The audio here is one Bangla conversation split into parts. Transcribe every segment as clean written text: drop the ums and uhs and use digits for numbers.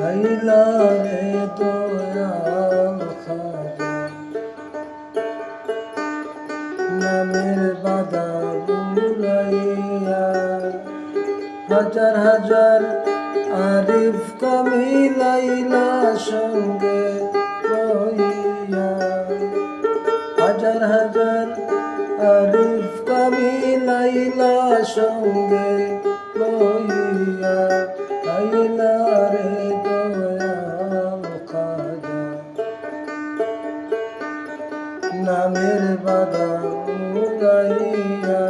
আইলা রে দয়াল খাজা নামের বাধা বুলাইয়া হাজার হাজার আরিফ কামিলাইলা সঙ্গে রইয়া হাজার হাজার আরিফ কামিলাইলা সঙ্গে রইয়া আইলা রে দয়াল খাজা নামের বাধা উড়াইয়া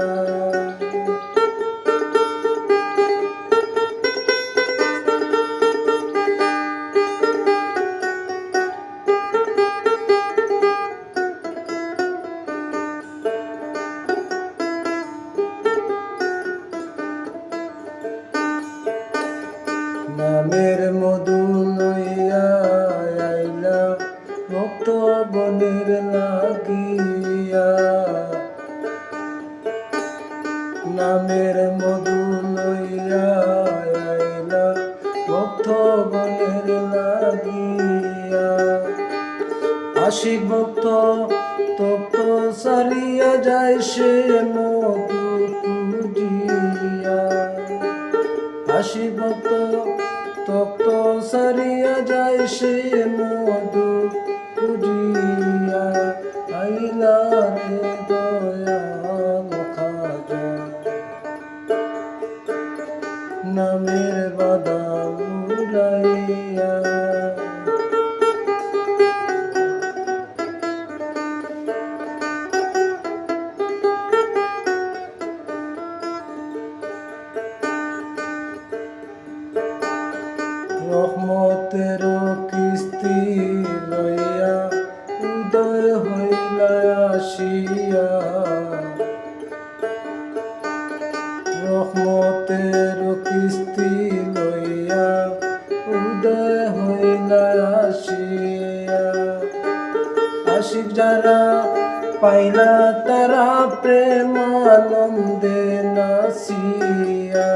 নামের মধু লইয়া আইলা ভক্ত বনের লাগিয়া নামের মধু লইয়া আইলা ভক্ত বনের লাগিয়া আশিক ভক্ত তপ্ত সারিয়া যায় সে মধু খুঁজিয়া আশিক ভক্ত তপ্ত সারিয়া যায় সে মধু খুঁজিয়া আইলা রে দয়াল খাজা নামের বাধা উড়াইয়া রহমতের কিস্তি লইয়া উদয় হইলা আসিয়া রহমতের কিস্তি লইয়া উদয় হইলা আসিয়া আশিক যারা পাইলা তারা প্রেমানন্দে নাচিয়া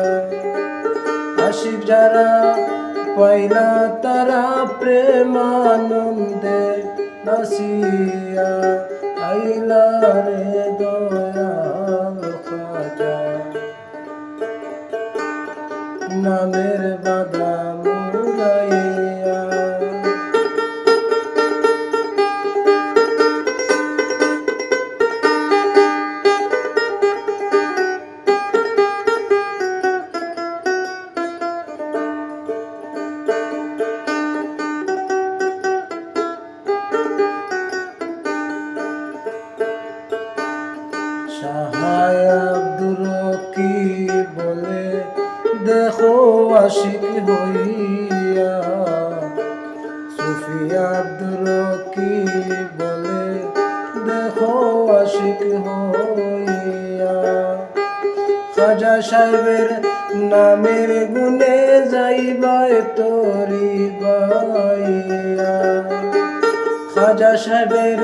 আশিক যারা পাইলা তারা প্রেমানন্দে নাচিয়া আইলা রে দয়াল খাজা নামের বাধা মুড়াইয়া শাহায় আব্দুর রকিব বলে দেখো আশিক হইয়া সুফি আব্দুর রকিব বলে দেখো আশিক হইয়া খাজা সাহেবের নামের গুণে যাইবাই তোরি বাইয়া খাজা সাহেবের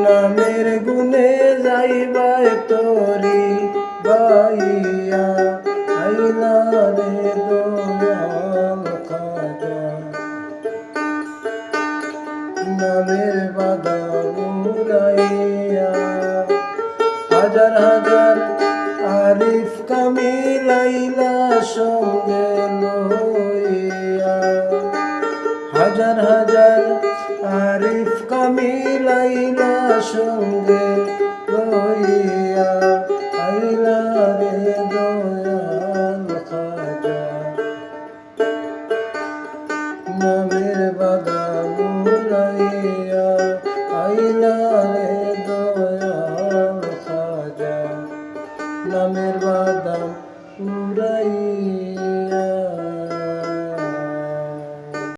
নামের গুণে যাইবাই তোরি বাইয়া আইলা রে দয়াল খাজা নামের বাধা উড়াইয়া হাজার হাজার আরিফ কামিলাইলা সঙ্গে লইয়া হাজার হাজার আরিফ কামিলাইলা সঙ্গে লইয়া আইলা রে দয়াল খাজা নামের বাধা মুড়াইয়া আইলা রে দয়াল খাজা নামের বাধা উড়াইয়া।